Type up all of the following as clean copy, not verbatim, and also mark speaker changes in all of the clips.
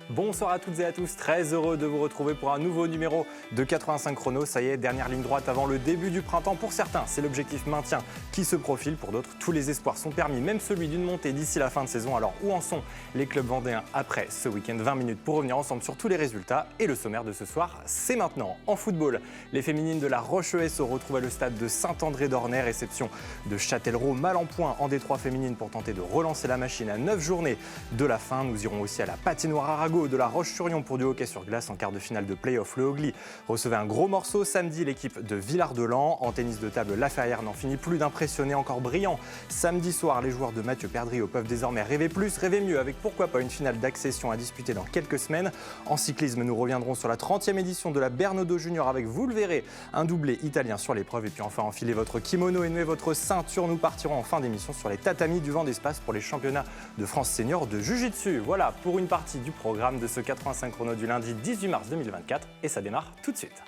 Speaker 1: Bonsoir à toutes et à tous, très heureux de vous retrouver pour un nouveau numéro de 85 chrono. Ça y est, dernière ligne droite avant le début du printemps. Pour certains, c'est l'objectif maintien qui se profile. Pour d'autres, tous les espoirs sont permis, même celui d'une montée d'ici la fin de saison. Alors où en sont les clubs vendéens après ce week-end? 20 minutes pour revenir ensemble sur tous les résultats. Et le sommaire de ce soir, c'est maintenant. En football, les féminines de la Roche-ES se retrouvent à le stade de Saint-André-d'Ornay. Réception de Châtellerault, mal en point en Détroit féminine pour tenter de relancer la machine à 9 journées de la fin. Nous irons aussi à la patinoire Arago de la Roche-sur-Yon pour du hockey sur glace en quart de finale de play-off. Le Hogli recevait un gros morceau samedi, l'équipe de Villard-de-Lans. En tennis de table, la Ferrière n'en finit plus d'impressionner, encore brillant. Samedi soir, les joueurs de Mathieu Perdriau peuvent désormais rêver plus, rêver mieux, avec pourquoi pas une finale d'accession à disputer dans quelques semaines. En cyclisme, nous reviendrons sur la 30e édition de la Bernaudo Junior avec, vous le verrez, un doublé italien sur l'épreuve. Et puis enfin, enfilez votre kimono et nouez votre ceinture. Nous partirons en fin d'émission sur les tatamis du Vendée Espace pour les championnats de France senior de Jiu-Jitsu. Voilà pour une partie du programme de ce 85 chrono du lundi 18 mars 2024 et ça démarre tout de suite.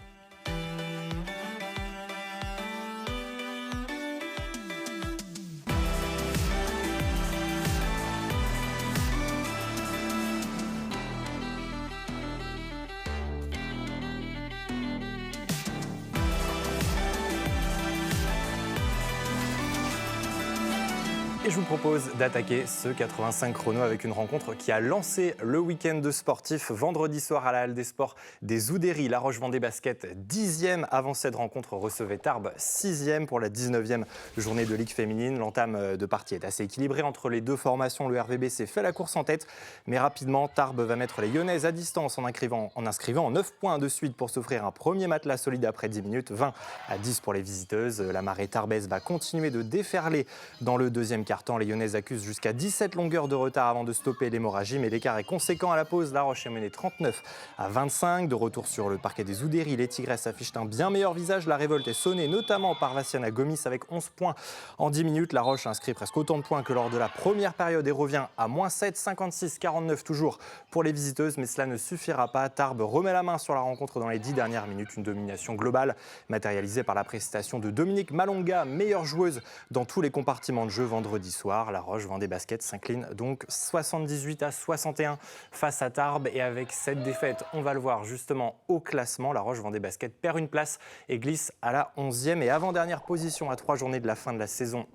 Speaker 1: Et je vous propose d'attaquer ce 85 chrono avec une rencontre qui a lancé le week-end de sportifs. Vendredi soir à la Halle des Sports des Oudéry, La Roche-Vendée Basket 10e. Avant cette rencontre recevait Tarbes 6e pour la 19e journée de Ligue féminine. L'entame de partie est assez équilibrée entre les deux formations. Le RVB s'est fait la course en tête, mais rapidement Tarbes va mettre les Lyonnaises à distance en inscrivant 9 points de suite pour s'offrir un premier matelas solide après 10 minutes. 20-10 pour les visiteuses. La marée tarbaise va continuer de déferler dans le deuxième carton. Les Lyonnaises accusent jusqu'à 17 longueurs de retard avant de stopper l'hémorragie, mais l'écart est conséquent à la pause. La Roche est menée 39-25. De retour sur le parquet des Oudéry, les Tigresses affichent un bien meilleur visage. La révolte est sonnée, notamment par Vassiana Gomis avec 11 points en 10 minutes. La Roche inscrit presque autant de points que lors de la première période et revient à -7, 56-49 toujours pour les visiteuses, mais cela ne suffira pas. Tarbes remet la main sur la rencontre dans les 10 dernières minutes. Une domination globale matérialisée par la prestation de Dominique Malonga, meilleure joueuse dans tous les compartiments de jeu vendredi soir. La Roche-Vendée Basket s'incline donc 78-61 face à Tarbes. Et avec cette défaite, on va le voir justement au classement, la Roche-Vendée Basket perd une place et glisse à la 11e et avant-dernière position à 3 journées de la fin de la saison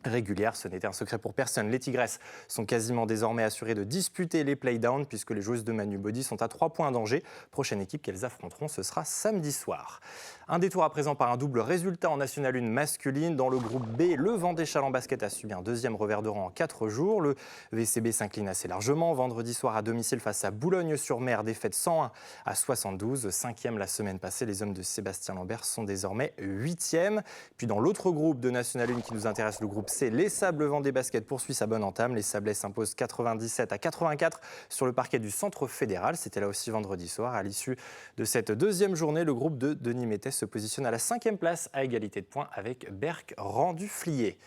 Speaker 1: régulière. Ce n'était un secret pour personne. Les Tigresses sont quasiment désormais assurées de disputer les playdowns puisque les joueuses de Manu Body sont à 3 points d'Angers. Prochaine équipe qu'elles affronteront, ce sera samedi soir. Un détour à présent par un double résultat en National 1 masculine. Dans le groupe B, le Vendée Chalon Basket a subi un deuxième revers de rang en 4 jours. Le VCB s'incline assez largement. Vendredi soir à domicile face à Boulogne-sur-Mer, défaite 101-72. 5e la semaine passée, les hommes de Sébastien Lambert sont désormais 8e. Puis dans l'autre groupe de National 1 qui nous intéresse, le groupe C, les Sables Vendée Basket poursuit sa bonne entame. Les Sablés s'imposent 97-84 sur le parquet du Centre Fédéral. C'était là aussi vendredi soir. À l'issue de cette deuxième journée, le groupe de Denis Métais se positionne à la 5e place à égalité de points avec Berck-Rendu-Flier.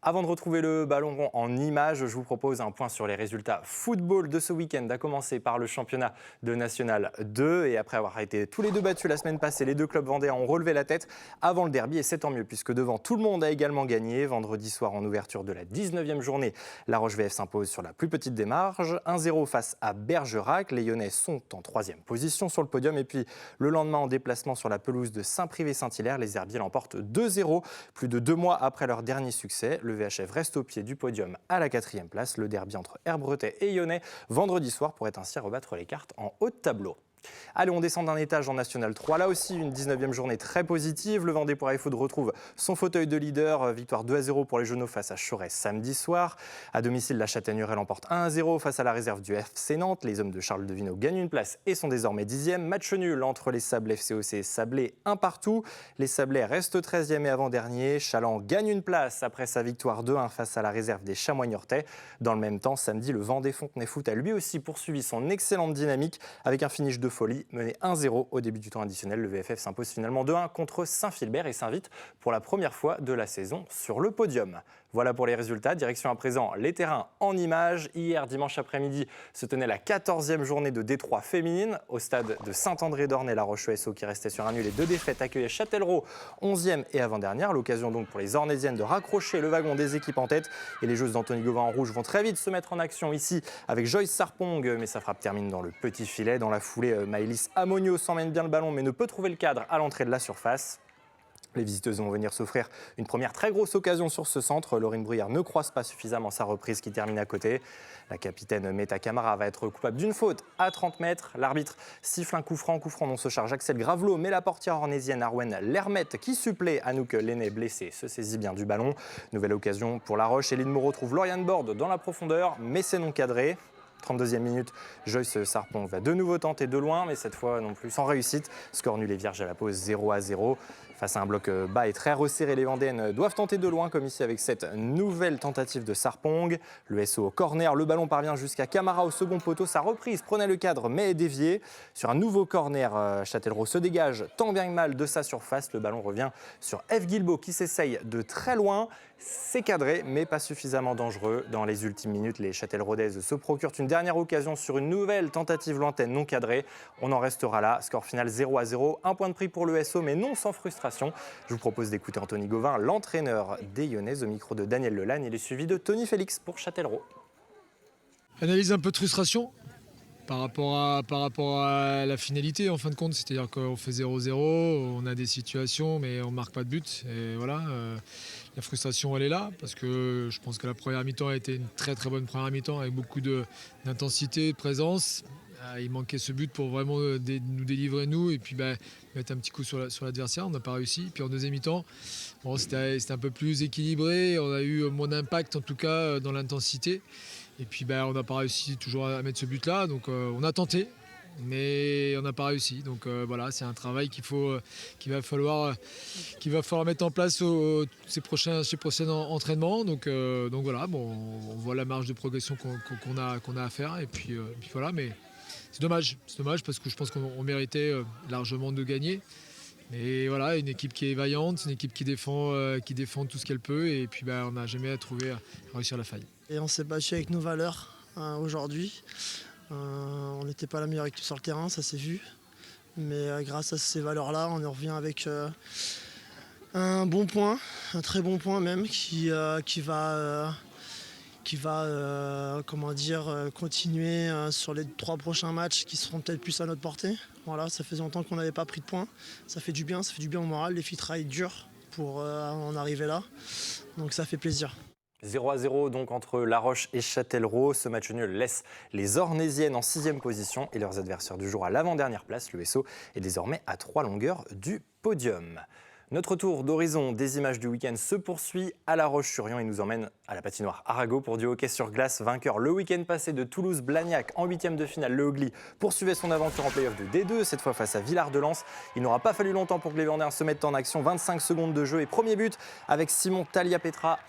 Speaker 1: Avant de retrouver le ballon rond en images, je vous propose un point sur les résultats football de ce week-end, à commencer par le championnat de National 2. Et après avoir été tous les deux battus la semaine passée, les deux clubs vendéens ont relevé la tête avant le derby. Et c'est tant mieux, puisque devant, tout le monde a également gagné. Vendredi soir, en ouverture de la 19e journée, La Roche VF s'impose sur la plus petite des marges. 1-0 face à Bergerac. Les Lyonnais sont en 3e position sur le podium. Et puis, le lendemain, en déplacement sur la pelouse de Saint-Privé-Saint-Hilaire, les Herbiers l'emportent 2-0. Plus de 2 mois après leur dernier succès, le VHF reste au pied du podium à la 4e place. Le derby entre Herbretais et Yonnais vendredi soir pourrait ainsi rebattre les cartes en haut de tableau. Allez, on descend d'un étage en National 3. Là aussi, une 19e journée très positive. Le Vendée Poirier Foot retrouve son fauteuil de leader. Victoire 2-0 pour les Genoux face à Chorès samedi soir. À domicile, la Châtaigneraie emporte 1-0 face à la réserve du FC Nantes. Les hommes de Charles Devineau gagnent une place et sont désormais 10e. Match nul entre les Sables FCOC et Sablés, un partout. Les Sablés restent 13e et avant-dernier. Chaland gagne une place après sa victoire 2-1 face à la réserve des Chamois-Niortais. Dans le même temps, samedi, le Vendée Fontenay Foot a lui aussi poursuivi son excellente dynamique avec un finish de folie. Mené 1-0 au début du temps additionnel, le VFF s'impose finalement 2-1 contre Saint-Philbert et s'invite pour la première fois de la saison sur le podium. Voilà pour les résultats. Direction à présent les terrains en images. Hier, dimanche après-midi, se tenait la 14e journée de D3 féminine. Au stade de Saint-André-d'Ornay, la Roche-ESO qui restait sur un nul et 2 défaites accueillait Châtellerault, 11e et avant-dernière. L'occasion donc pour les Ornésiennes de raccrocher le wagon des équipes en tête. Et les joueuses d'Anthony Gauvin en rouge vont très vite se mettre en action ici avec Joyce Sarpong. Mais sa frappe termine dans le petit filet. Dans la foulée, Maëlys Amonio s'emmène bien le ballon mais ne peut trouver le cadre à l'entrée de la surface. Les visiteuses vont venir s'offrir une première très grosse occasion sur ce centre. Laurine Bruyère ne croise pas suffisamment sa reprise qui termine à côté. La capitaine Meta Camara va être coupable d'une faute à 30 mètres. L'arbitre siffle un coup franc dont se charge Axel Gravelot, mais la portière ornésienne Arwen Lermette qui supplée Anouk Lenné blessée se saisit bien du ballon. Nouvelle occasion pour La Roche. Eline Moreau trouve Lauriane Borde dans la profondeur, mais c'est non cadré. 32e minute, Joyce Sarpong va de nouveau tenter de loin, mais cette fois non plus sans réussite. Score nul et vierge à la pause, 0-0. Face à un bloc bas et très resserré, les Vendéennes doivent tenter de loin, comme ici avec cette nouvelle tentative de Sarpong. Le SO au corner, le ballon parvient jusqu'à Camara au second poteau. Sa reprise prenait le cadre, mais est déviée. Sur un nouveau corner, Châtellerault se dégage tant bien que mal de sa surface. Le ballon revient sur Eve Guilbault qui s'essaye de très loin. C'est cadré, mais pas suffisamment dangereux. Dans les ultimes minutes, les Châtelleraudaises se procurent une dernière occasion sur une nouvelle tentative lointaine non cadrée. On en restera là. Score final 0-0. Un point de prix pour le SO, mais non sans frustration. Je vous propose d'écouter Anthony Gauvin, l'entraîneur des Lyonnaises, au micro de Daniel Lelagne. Il est suivi de Tony Félix pour Châtellerault.
Speaker 2: Analyse un peu de frustration par rapport à la finalité en fin de compte, c'est-à-dire qu'on fait 0-0, on a des situations mais on ne marque pas de but. Et voilà, la frustration elle est là parce que je pense que la première mi-temps a été une très très bonne première mi-temps avec beaucoup d'intensité, de présence. Il manquait ce but pour vraiment nous délivrer nous et puis mettre un petit coup sur l'adversaire, on n'a pas réussi. Puis en deuxième mi-temps, bon, c'était un peu plus équilibré, on a eu moins d'impact en tout cas dans l'intensité. Et puis on n'a pas réussi toujours à mettre ce but-là, donc on a tenté, mais on n'a pas réussi. Donc voilà, c'est un travail qu'il va falloir mettre en place ces prochains entraînements. Donc voilà, bon, on voit la marge de progression qu'on a à faire. Et puis voilà, mais c'est dommage parce que je pense qu'on méritait largement de gagner. Mais voilà, une équipe qui est vaillante, une équipe qui défend tout ce qu'elle peut. Et puis on n'a jamais à réussir la faille.
Speaker 3: Et on s'est battu avec nos valeurs aujourd'hui. On n'était pas la meilleure équipe sur le terrain, ça s'est vu. Mais grâce à ces valeurs-là, on en revient avec un bon point, un très bon point même, qui va continuer sur les 3 prochains matchs qui seront peut-être plus à notre portée. Voilà, ça faisait longtemps qu'on n'avait pas pris de points. Ça fait du bien au moral. Les filles travaillent dur pour en arriver là. Donc ça fait plaisir.
Speaker 1: 0-0 donc entre La Roche et Châtellerault. Ce match nul laisse les Ornésiennes en 6e position et leurs adversaires du jour à l'avant-dernière place. Le SO est désormais à 3 longueurs du podium. Notre tour d'horizon des images du week-end se poursuit à La Roche-sur-Yon et nous emmène à la patinoire Arago pour du hockey sur glace. Vainqueur le week-end passé de Toulouse-Blagnac en 8e de finale, le Hogli poursuivait son aventure en play-off de D2, cette fois face à Villard-de-Lans. Il n'aura pas fallu longtemps pour que les Vendéens se mettent en action. 25 secondes de jeu et premier but avec Simon Talia-Petra,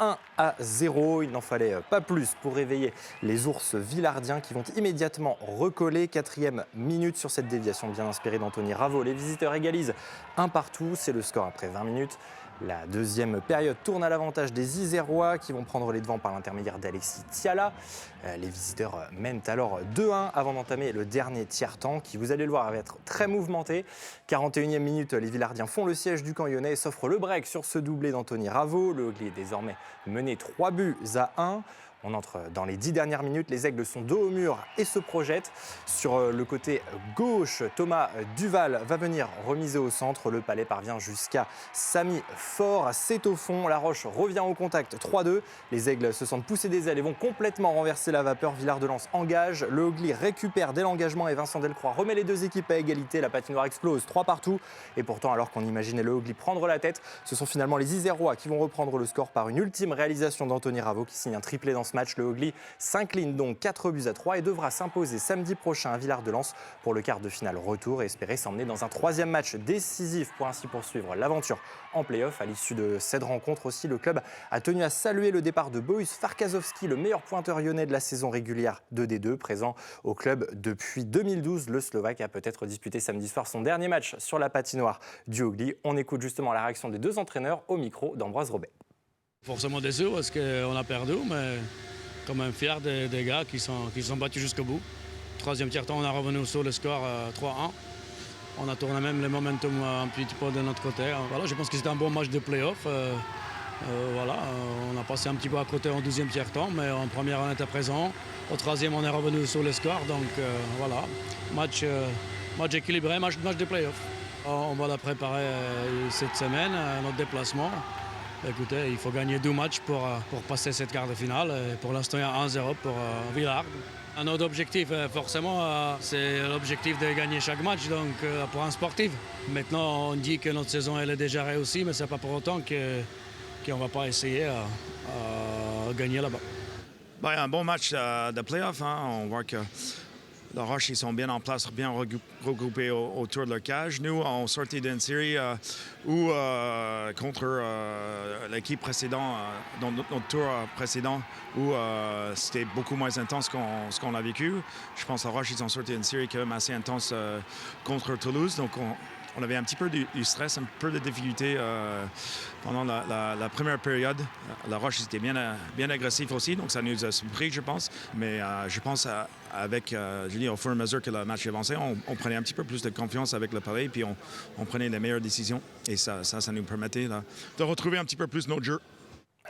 Speaker 1: 1-0. Il n'en fallait pas plus pour réveiller les ours villardiens qui vont immédiatement recoller. 4e minute sur cette déviation bien inspirée d'Anthony Raveau. Les visiteurs égalisent 1-1. C'est le score après 20 minutes. La deuxième période tourne à l'avantage des Isérois qui vont prendre les devants par l'intermédiaire d'Alexis Tiala. Les visiteurs mènent alors 2-1 avant d'entamer le dernier tiers-temps qui, vous allez le voir, va être très mouvementé. 41e minute, les Villardiens font le siège du camp lyonnais et s'offrent le break sur ce doublé d'Anthony Raveau. Le Hogli est désormais mené 3-1. On entre dans les 10 dernières minutes, les Aigles sont dos au mur et se projettent. Sur le côté gauche, Thomas Duval va venir remiser au centre. Le Palais parvient jusqu'à Samy Faure. C'est au fond, La Roche revient au contact 3-2. Les Aigles se sentent pousser des ailes et vont complètement renverser la vapeur. Villard-de-Lans engage, le Hogli récupère dès l'engagement et Vincent Delcroix remet les deux équipes à égalité. La patinoire explose 3-3. Et pourtant, alors qu'on imaginait le Hogli prendre la tête, ce sont finalement les Isérois qui vont reprendre le score par une ultime réalisation d'Anthony Raveau qui signe un triplé dans ce match. Le Hogli s'incline donc 4-3 et devra s'imposer samedi prochain à Villard-de-Lans pour le quart de finale retour et espérer s'emmener dans un 3e match décisif pour ainsi poursuivre l'aventure en play-off. À l'issue de cette rencontre aussi, le club a tenu à saluer le départ de Boris Farkazowski, le meilleur pointeur lyonnais de la saison régulière de D2, présent au club depuis 2012. Le Slovaque a peut-être disputé samedi soir son dernier match sur la patinoire du Hogli. On écoute justement la réaction des deux entraîneurs au micro d'Ambroise Robet.
Speaker 4: Forcément déçu parce qu'on a perdu, mais quand même fier des gars qui sont battus jusqu'au bout. Troisième tiers-temps, on a revenu sur le score 3-1. On a tourné même le momentum un petit peu de notre côté. Voilà, je pense que c'était un bon match de play-off. On a passé un petit peu à côté en deuxième tiers-temps, mais en première on était présent. Au troisième, on est revenu sur le score. Donc voilà, match équilibré, match de play-off. On va la préparer cette semaine, notre déplacement. Écoutez, il faut gagner 2 matchs pour passer cette quart de finale. Et pour l'instant, il y a 1-0 pour Villard. Notre objectif, forcément, c'est l'objectif de gagner chaque match donc, pour un sportif. Maintenant, on dit que notre saison elle est déjà réussie, mais ce n'est pas pour autant qu'on ne va pas essayer à gagner là-bas.
Speaker 5: Un bon match de play-off. Hein. On voit que La Roche, ils sont bien en place, bien regroupés autour de leur cage. Nous, on sortait d'une série contre l'équipe précédente, dans notre tour précédent, où c'était beaucoup moins intense ce qu'on a vécu. Je pense que La Roche, ils ont sorti d'une série quand même assez intense contre Toulouse. Donc, on avait un petit peu du stress, un peu de difficulté pendant la première période. La Roche était bien agressif aussi, donc ça nous a surpris, je pense. Mais je pense au fur et à mesure que le match avançait, on prenait un petit peu plus de confiance avec le palais, puis on prenait les meilleures décisions. Et ça nous permettait de retrouver un petit peu plus notre jeu.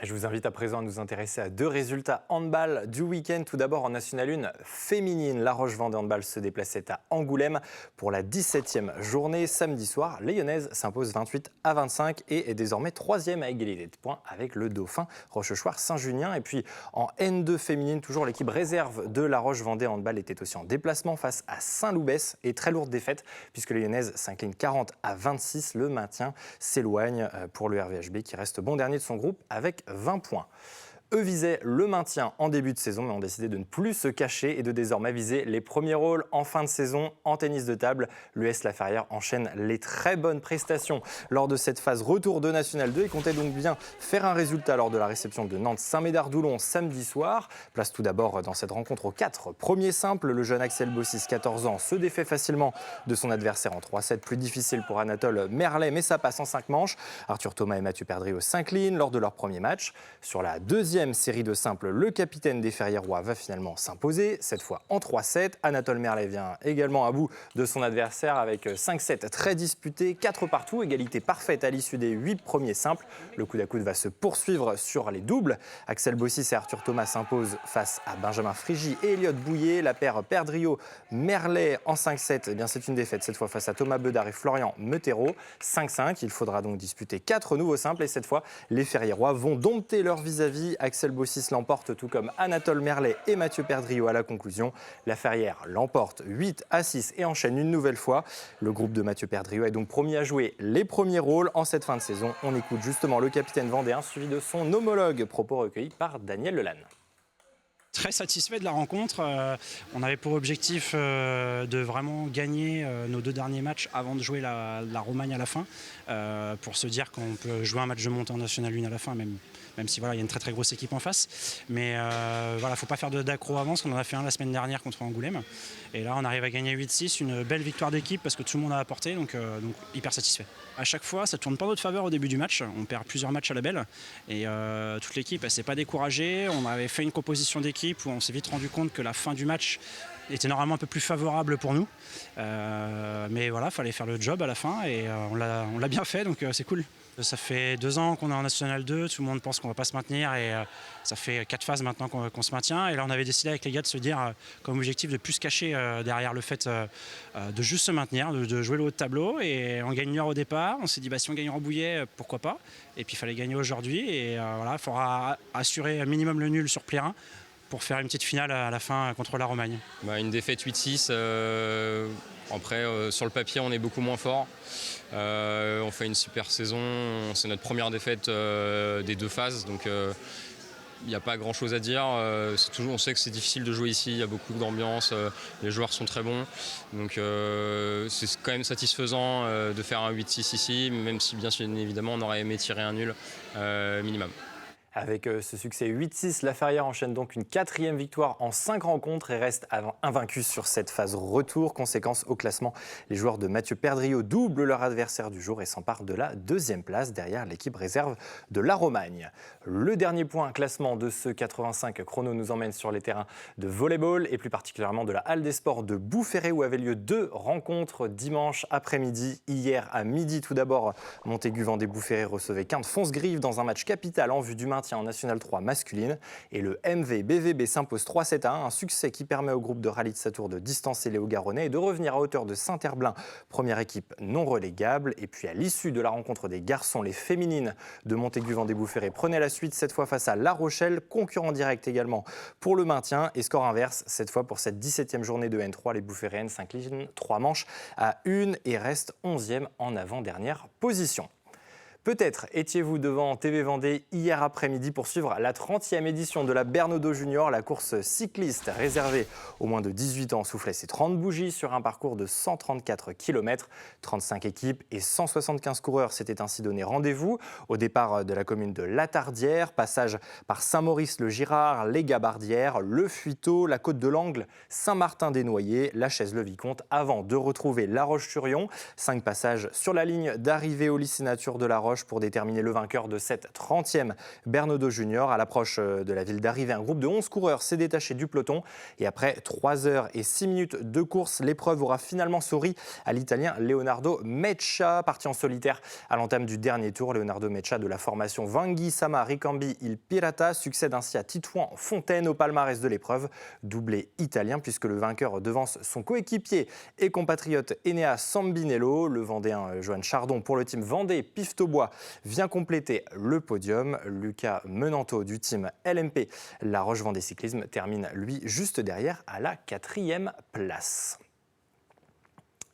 Speaker 1: Je vous invite à présent à nous intéresser à 2 résultats handball du week-end. Tout d'abord en National 1 féminine, La Roche-Vendée Handball se déplaçait à Angoulême pour la 17e journée. Samedi soir, les Lyonnaises s'imposent 28-25 et est désormais 3e à égalité de points avec le Dauphin Rochechouart-Saint-Junien. Et puis en N2 féminine, toujours l'équipe réserve de La Roche-Vendée Handball était aussi en déplacement face à Saint-Loubès et très lourde défaite puisque les Lyonnaises s'inclinent 40-26. Le maintien s'éloigne pour le RVHB qui reste bon dernier de son groupe avec 20 points. Eux visaient le maintien en début de saison, mais ont décidé de ne plus se cacher et de désormais viser les premiers rôles en fin de saison en tennis de table. L'US Laferrière enchaîne les très bonnes prestations lors de cette phase retour de National 2 et comptait donc bien faire un résultat lors de la réception de Nantes-Saint-Médard-Doulon samedi soir. Place tout d'abord dans cette rencontre aux 4 premiers simples. Le jeune Axel Bossis, 14 ans, se défait facilement de son adversaire en 3-7. Plus difficile pour Anatole Merlet, mais ça passe en 5 manches. Arthur Thomas et Mathieu Perdriau s'inclinent lors de leur premier match. Sur la deuxième série de simples, le capitaine des Ferriérois va finalement s'imposer, cette fois en 3-7. Anatole Merlet vient également à bout de son adversaire avec 5-7 très disputés, 4 partout, égalité parfaite à l'issue des 8 premiers simples. Le coude à coude va se poursuivre sur les doubles. Axel Bossis et Arthur Thomas s'imposent face à Benjamin Frigy et Elliott Bouillet. La paire Perdriau-Merlet en 5-7, c'est une défaite cette fois face à Thomas Bedard et Florian Meutero. 5-5, il faudra donc disputer 4 nouveaux simples et cette fois, les Ferriérois vont dompter leur vis-à-vis. Axel Bossis l'emporte tout comme Anatole Merlet et Mathieu Perdriau à la conclusion. La Ferrière l'emporte 8-6 et enchaîne une nouvelle fois. Le groupe de Mathieu Perdriau est donc promis à jouer les premiers rôles en cette fin de saison. On écoute justement le capitaine vendéen suivi de son homologue, propos recueillis par Daniel Lelanne.
Speaker 6: Très satisfait de la rencontre. On avait pour objectif de vraiment gagner nos 2 derniers matchs avant de jouer la Romagne à la fin, pour se dire qu'on peut jouer un match de montée en National 1 à la fin, même si voilà, il y a une très très grosse équipe en face. Mais voilà, faut pas faire d'accro avance. On en a fait un la semaine dernière contre Angoulême. Et là, on arrive à gagner 8-6, une belle victoire d'équipe parce que tout le monde a apporté, donc hyper satisfait. À chaque fois, ça ne tourne pas en notre faveur au début du match. On perd plusieurs matchs à la belle et toute l'équipe ne s'est pas découragée. On avait fait une composition d'équipe où on s'est vite rendu compte que la fin du match était normalement un peu plus favorable pour nous. Mais voilà, il fallait faire le job à la fin et on l'a bien fait, donc c'est cool. Ça fait 2 ans qu'on est en National 2, tout le monde pense qu'on ne va pas se maintenir et ça fait 4 phases maintenant qu'on se maintient. Et là, on avait décidé avec les gars de se dire comme objectif de ne plus se cacher derrière le fait de juste se maintenir, de jouer le haut de tableau. Et on gagne une heure au départ, on s'est dit si on gagne Rambouillet, pourquoi pas. Et puis il fallait gagner aujourd'hui et voilà, il faudra assurer un minimum le nul sur Plérin pour faire une petite finale à la fin contre la Romagne.
Speaker 7: Une défaite 8-6. Après, sur le papier, on est beaucoup moins fort. On fait une super saison. C'est notre première défaite des 2 phases. Donc, il n'y a pas grand-chose à dire. On sait que c'est difficile de jouer ici. Il y a beaucoup d'ambiance. Les joueurs sont très bons. Donc, c'est quand même satisfaisant de faire un 8-6 ici, même si, bien évidemment, on aurait aimé tirer un nul minimum.
Speaker 1: Avec ce succès 8-6, la Ferrière enchaîne donc une 4e victoire en 5 rencontres et reste invaincu sur cette phase retour. Conséquence au classement, les joueurs de Mathieu Perdriau doublent leur adversaire du jour et s'emparent de la 2e place derrière l'équipe réserve de la Romagne. Le dernier point classement de ce 85 chrono nous emmène sur les terrains de volleyball et plus particulièrement de la Halle des Sports de Boufféret où avaient lieu 2 rencontres dimanche après-midi. Hier à midi, tout d'abord, Montaigu-Vendée-Boufféret recevait Quinte-Fonce-Grive dans un match capital en vue du maintien en National 3 masculine. Et le MV-BVB s'impose 3-7-1, un succès qui permet au groupe de rallye de Satour de distancer les Hauts-Garonnais et de revenir à hauteur de Saint-Herblain, première équipe non relégable. Et puis à l'issue de la rencontre des garçons, les féminines de Montaigu-Vendée-Boufféret prenaient la suite, cette fois face à La Rochelle, concurrent direct également pour le maintien. Et score inverse, cette fois pour cette 17e journée de N3, les Boufféréennes s'inclinent 3 manches à 1 et restent 11e en avant-dernière position. Peut-être étiez-vous devant TV Vendée hier après-midi pour suivre la 30e édition de la Bernodeau Junior. La course cycliste réservée aux moins de 18 ans soufflait ses 30 bougies sur un parcours de 134 km. 35 équipes et 175 coureurs s'étaient ainsi donné rendez-vous au départ de la commune de Latardière. Passage par Saint-Maurice-le-Girard, les Gabardières, le Fuiteau, la Côte de l'Angle, Saint-Martin-des-Noyers, la Chaise-le-Vicomte avant de retrouver La Roche-sur-Yon. 5 passages sur la ligne d'arrivée au lycée Nature de La Roche pour déterminer le vainqueur de cette 30e Bernodeau Junior. À l'approche de la ville d'arrivée, un groupe de 11 coureurs s'est détaché du peloton. Et après 3 heures et 6 minutes de course, l'épreuve aura finalement souri à l'Italien Leonardo Meccia. Parti en solitaire à l'entame du dernier tour, Leonardo Meccia de la formation Vanghi Sama Ricambi Il Pirata succède ainsi à Titouan Fontaine au palmarès de l'épreuve. Doublé italien puisque le vainqueur devance son coéquipier et compatriote Enea Sambinello. Le Vendéen Johan Chardon pour le team Vendée Piftobois vient compléter le podium. Lucas Menanto du team LMP La Roche-Vendée Cyclisme termine lui juste derrière à la 4e place.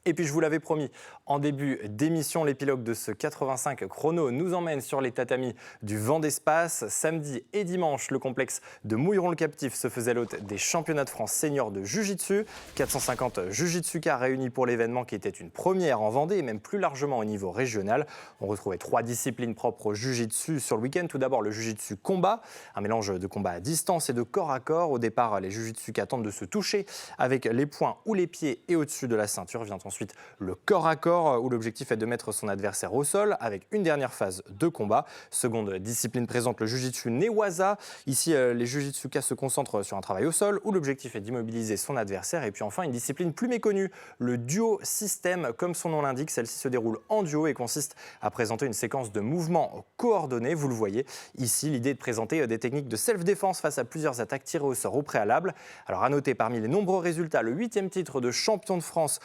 Speaker 1: Et puis je vous l'avais promis en début d'émission, l'épilogue de ce 85 chrono nous emmène sur les tatamis du Vendespace. Samedi et dimanche, le complexe de Mouilleron-le-Captif se faisait l'hôte des championnats de France seniors de Jiu-Jitsu. 450 Jiu-Jitsukas réunis pour l'événement qui était une première en Vendée et même plus largement au niveau régional. On retrouvait 3 disciplines propres au Jiu-Jitsu sur le week-end. Tout d'abord le Jiu-Jitsu combat, un mélange de combat à distance et de corps à corps. Au départ, les Jiu-Jitsukas tentent de se toucher avec les poings ou les pieds et au-dessus de la ceinture. Vient ensuite le corps à corps où l'objectif est de mettre son adversaire au sol avec une dernière phase de combat. Seconde discipline présente le Jiu-Jitsu Newaza. Ici, les Jiu-Jitsukas se concentrent sur un travail au sol où l'objectif est d'immobiliser son adversaire. Et puis enfin, une discipline plus méconnue, le Duo System. Comme son nom l'indique, celle-ci se déroule en duo et consiste à présenter une séquence de mouvements coordonnés. Vous le voyez ici, l'idée est de présenter des techniques de self-défense face à plusieurs attaques tirées au sort au préalable. Alors à noter parmi les nombreux résultats, le 8e titre de champion de France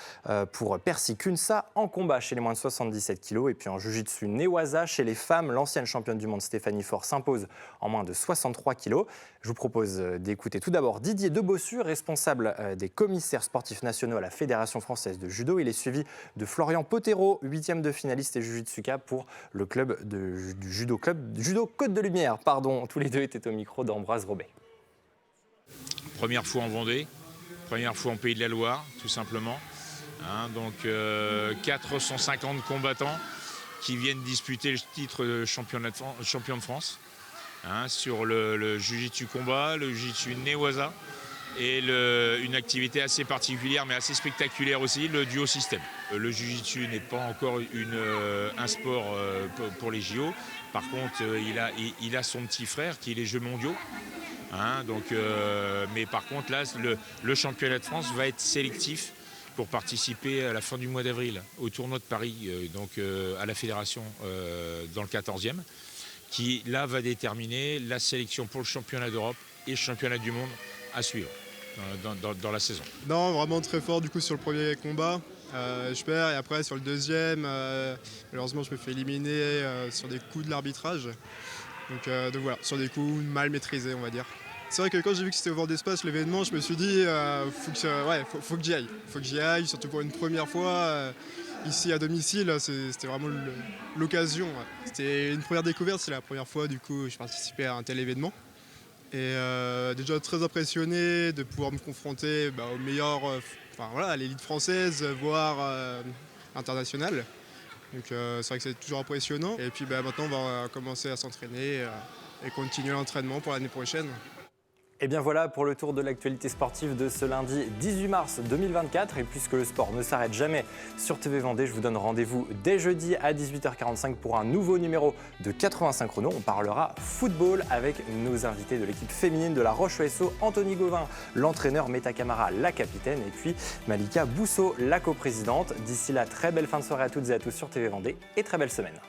Speaker 1: pour Percy Kunsa en combat chez les moins de 77 kg. Et puis en Jiu-Jitsu Newaza, chez les femmes, l'ancienne championne du monde Stéphanie Faure s'impose en moins de 63 kg. Je vous propose d'écouter tout d'abord Didier Debossu, responsable des commissaires sportifs nationaux à la Fédération française de judo. Il est suivi de Florian Potero, 8e de finaliste et Jiu-Jitsuka pour le club du judo Côte de Lumière. Tous les deux étaient au micro d'Ambroise Robet.
Speaker 8: Première fois en Vendée, première fois en Pays de la Loire, tout simplement. Donc 450 combattants qui viennent disputer le titre de champion de France sur le Jiu-Jitsu combat, le Jiu-Jitsu Newaza et une activité assez particulière mais assez spectaculaire aussi, le Duo System. Le Jiu-Jitsu n'est pas encore un sport pour les JO. Par contre, il a son petit frère qui est les Jeux mondiaux. Mais par contre, là, le championnat de France va être sélectif pour participer à la fin du mois d'avril au tournoi de Paris, à la Fédération dans le 14e, qui là va déterminer la sélection pour le championnat d'Europe et le championnat du monde à suivre dans la saison.
Speaker 9: Non, vraiment très fort du coup sur le premier combat. Je perds et après sur le deuxième, malheureusement je me fais éliminer sur des coups de l'arbitrage. Donc voilà, sur des coups mal maîtrisés on va dire. C'est vrai que quand j'ai vu que c'était au Vendespace l'événement, je me suis dit faut que j'y aille. Faut que j'y aille, surtout pour une première fois. Ici à domicile, c'était vraiment l'occasion. C'était une première découverte, c'est la première fois du coup je participais à un tel événement. Et déjà très impressionné de pouvoir me confronter aux meilleurs, à l'élite française, voire internationale. Donc c'est vrai que c'est toujours impressionnant. Et puis maintenant on va commencer à s'entraîner et continuer l'entraînement pour l'année prochaine.
Speaker 1: Et bien voilà pour le tour de l'actualité sportive de ce lundi 18 mars 2024. Et puisque le sport ne s'arrête jamais sur TV Vendée, je vous donne rendez-vous dès jeudi à 18h45 pour un nouveau numéro de 85 chrono. On parlera football avec nos invités de l'équipe féminine de La Roche-ESO, Anthony Gauvin, l'entraîneur, Meta Camara, la capitaine, et puis Malika Bousso, la coprésidente. D'ici là, très belle fin de soirée à toutes et à tous sur TV Vendée et très belle semaine.